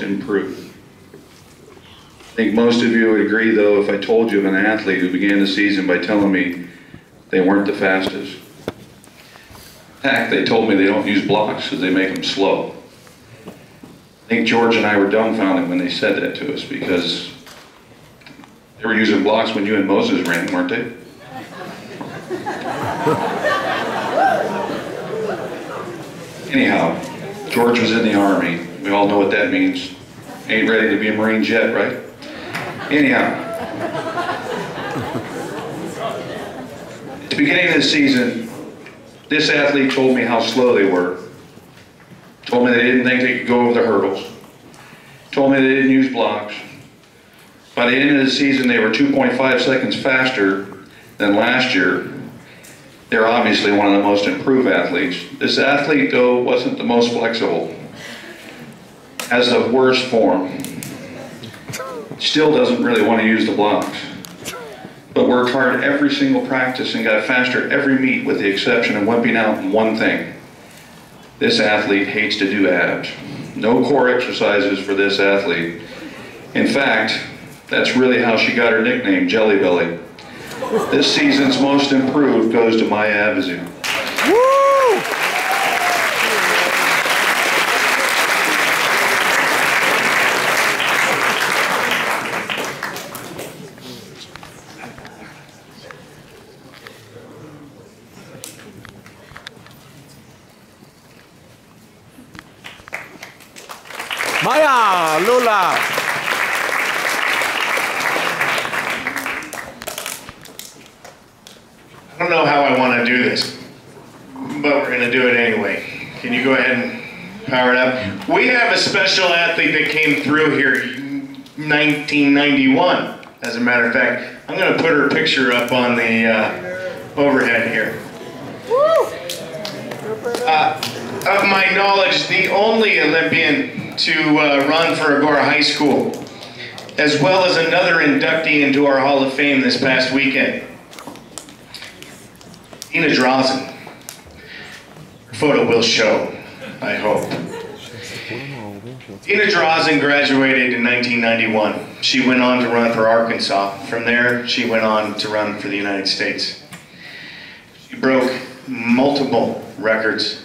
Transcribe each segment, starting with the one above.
improved. I think most of you would agree, though, if I told you of an athlete who began the season by telling me they weren't the fastest. In fact, they told me they don't use blocks because they make them slow. I think George and I were dumbfounded when they said that to us, because they were using blocks when you and Moses ran, weren't they? Anyhow, George was in the Army. We all know what that means. Ain't ready to be a Marine yet, right? Anyhow, at the beginning of the season, this athlete told me how slow they were. Told me they didn't think they could go over the hurdles. Told me they didn't use blocks. By the end of the season, they were 2.5 seconds faster than last year. They're obviously one of the most improved athletes. This athlete, though, wasn't the most flexible. Has the worst form. Still doesn't really want to use the blocks. But worked hard every single practice and got faster every meet, with the exception of wimping out in one thing. This athlete hates to do abs. No core exercises for this athlete. In fact, that's really how she got her nickname, Jelly Belly. This season's most improved goes to Maya Abazu. Woo! Maya Lula. I don't know how I want to do this, but we're going to do it anyway. Can you go ahead and power it up? We have a special athlete that came through here in 1991. As a matter of fact, I'm going to put her picture up on the overhead here. Of my knowledge, the only Olympian to run for Agoura High School, as well as another inductee into our Hall of Fame this past weekend. Dina Drazen. Her photo will show, I hope. Dina Drazen graduated in 1991. She went on to run for Arkansas. From there, she went on to run for the United States. She broke multiple records,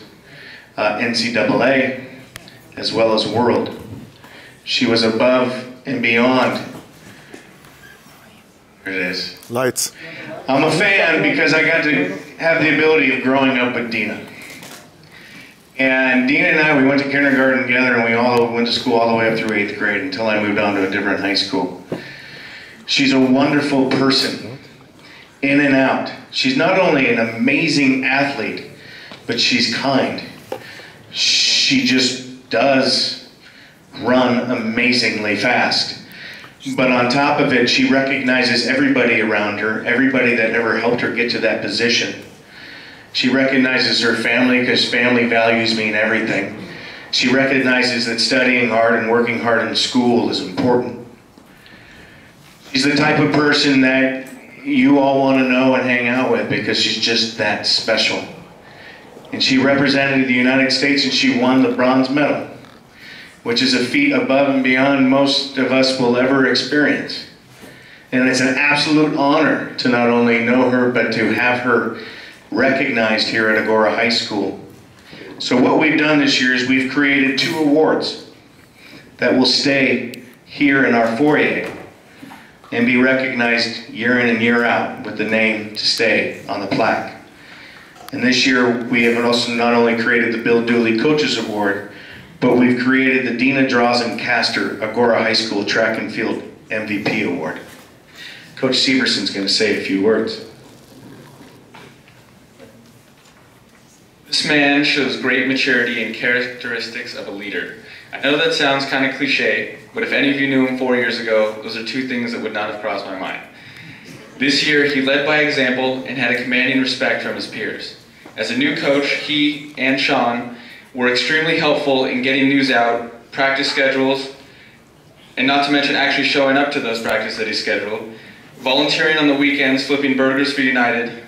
NCAA, as well as world. She was above and beyond. There it is. Lights. I'm a fan because I got to have the ability of growing up with Dina. And Dina and I, we went to kindergarten together, and we all went to school all the way up through 8th grade until I moved on to a different high school. She's a wonderful person, in and out. She's not only an amazing athlete, but she's kind. She just does run amazingly fast. But on top of it, she recognizes everybody around her, everybody that ever helped her get to that position. She recognizes her family, because family values mean everything. She recognizes that studying hard and working hard in school is important. She's the type of person that you all want to know and hang out with, because she's just that special. And she represented the United States, and she won the bronze medal, which is a feat above and beyond most of us will ever experience. And it's an absolute honor to not only know her, but to have her recognized here at Agoura High School. So what we've done this year is we've created 2 awards that will stay here in our foyer and be recognized year in and year out with the name to stay on the plaque. And this year we have also not only created the Bill Dooley Coaches Award, but we've created the Dina Drazen Caster Agoura High School Track and Field MVP Award. Coach Severson's going to say a few words. This man shows great maturity and characteristics of a leader. I know that sounds kind of cliche, but if any of you knew him 4 years ago, those are 2 things that would not have crossed my mind. This year, he led by example and had a commanding respect from his peers. As a new coach, he and Sean were extremely helpful in getting news out, practice schedules, and not to mention actually showing up to those practices that he scheduled, volunteering on the weekends, flipping burgers for United,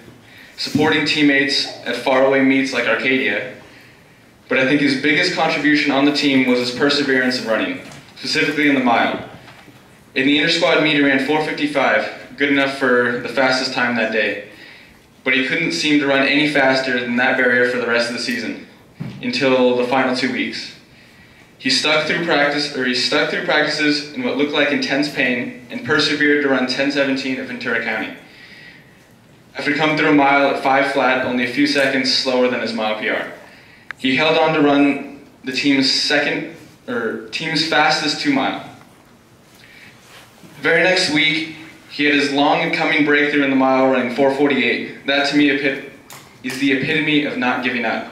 supporting teammates at faraway meets like Arcadia. But I think his biggest contribution on the team was his perseverance in running. specifically in the mile. In the inter-squad meet, he ran 4:55, good enough for the fastest time that day. But he couldn't seem to run any faster than that barrier for the rest of the season, until the final 2 weeks. He stuck through practices in what looked like intense pain and persevered to run 10:17 at Ventura County. After coming through a mile at 5 flat, only a few seconds slower than his mile PR. He held on to run the team's fastest 2 mile. The very next week, he had his long and coming breakthrough in the mile running 4:48. That to me is the epitome of not giving up.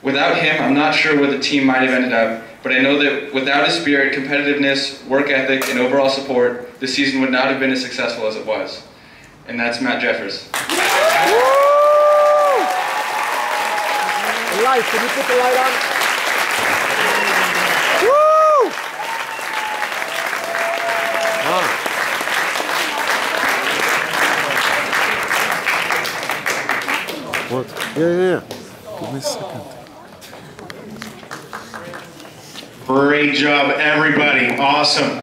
Without him, I'm not sure where the team might have ended up, but I know that without his spirit, competitiveness, work ethic, and overall support, the season would not have been as successful as it was. And that's Matt Jeffers. The light, can you put the light on? Woo! What? Yeah. Give me a second. Great job, everybody. Awesome.